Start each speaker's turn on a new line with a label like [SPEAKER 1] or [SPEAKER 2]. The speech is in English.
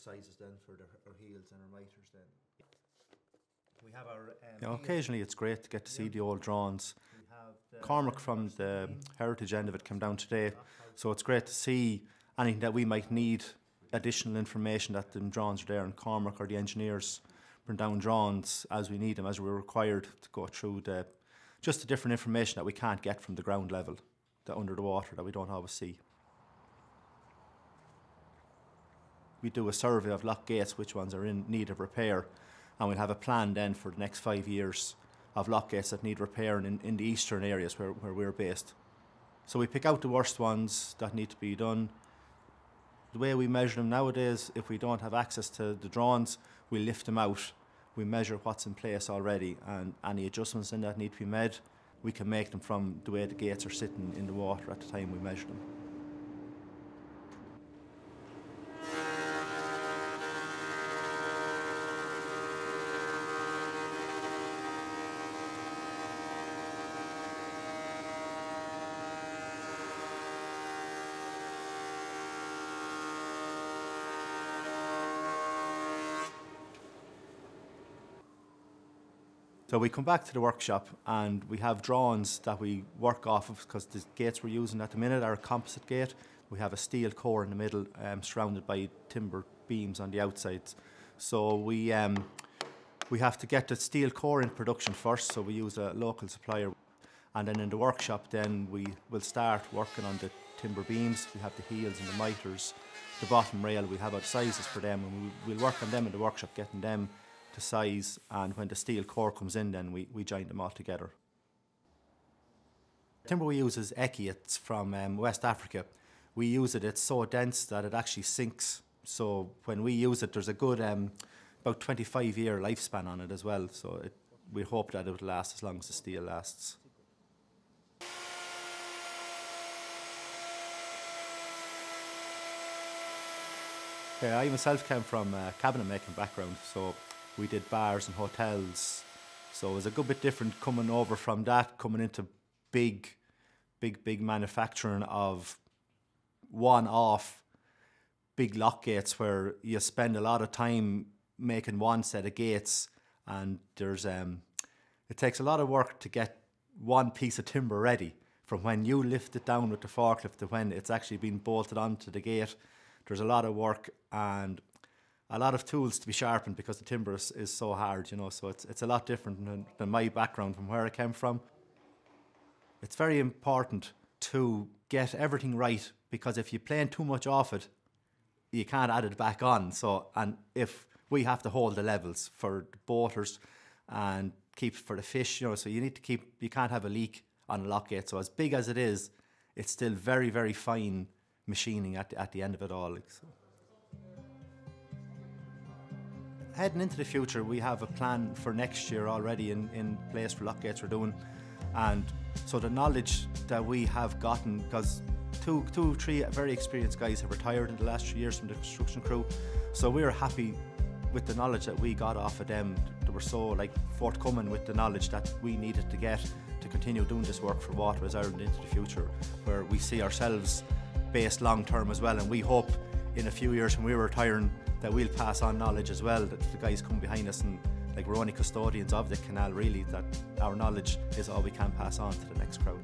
[SPEAKER 1] sizes then for our heels and our miters then. We have our...
[SPEAKER 2] occasionally it's great to get to see the old drawings. Cormac from the heritage end of it came down today, so it's great to see anything that we might need, additional information that the drawings are there, and Cormac or the engineers bring down drawings as we need them, as we're required to go through just the different information that we can't get from the ground level, that under the water that we don't always see. We do a survey of lock gates, which ones are in need of repair, and we'll have a plan then for the next 5 years of lock gates that need repairing in the eastern areas where we're based. So we pick out the worst ones that need to be done. The way we measure them nowadays, if we don't have access to the drawings, we lift them out. We measure what's in place already, and any adjustments in that need to be made, we can make them from the way the gates are sitting in the water at the time we measure them. So we come back to the workshop and we have drawings that we work off of, because the gates we're using at the minute are a composite gate. We have a steel core in the middle, surrounded by timber beams on the outsides. So we have to get the steel core in production first, so we use a local supplier. And then in the workshop then we will start working on the timber beams. We have the heels and the miters, the bottom rail, we have our sizes for them, and we'll work on them in the workshop, getting them to size, and when the steel core comes in then we join them all together. The timber we use is Eki. It's from West Africa. We use it, it's so dense that it actually sinks, so when we use it there's a good about 25-year lifespan on it as well, so we hope that it will last as long as the steel lasts. I myself came from a cabinet making background, so we did bars and hotels, so it was a good bit different coming over from that, coming into big manufacturing of one-off big lock gates, where you spend a lot of time making one set of gates, and there's it takes a lot of work to get one piece of timber ready, from when you lift it down with the forklift to when it's actually been bolted onto the gate. There's a lot of work and a lot of tools to be sharpened, because the timber is so hard, you know, so it's a lot different than my background from where I came from. It's very important to get everything right, because if you plane too much off it, you can't add it back on. So, and if we have to hold the levels for the boaters and keep for the fish, you know, so you can't have a leak on a lock gate. So as big as it is, it's still very, very fine machining at the end of it all. So. Heading into the future, we have a plan for next year already in place for lock gates we're doing, and so the knowledge that we have gotten, because three very experienced guys have retired in the last 3 years from the construction crew, so we're happy with the knowledge that we got off of them. They were so forthcoming with the knowledge that we needed to get to continue doing this work for Waterways Ireland into the future, where we see ourselves based long term as well, and we hope in a few years when we're retiring that we'll pass on knowledge as well, that the guys come behind us, and we're only custodians of the canal really, that our knowledge is all we can pass on to the next crowd.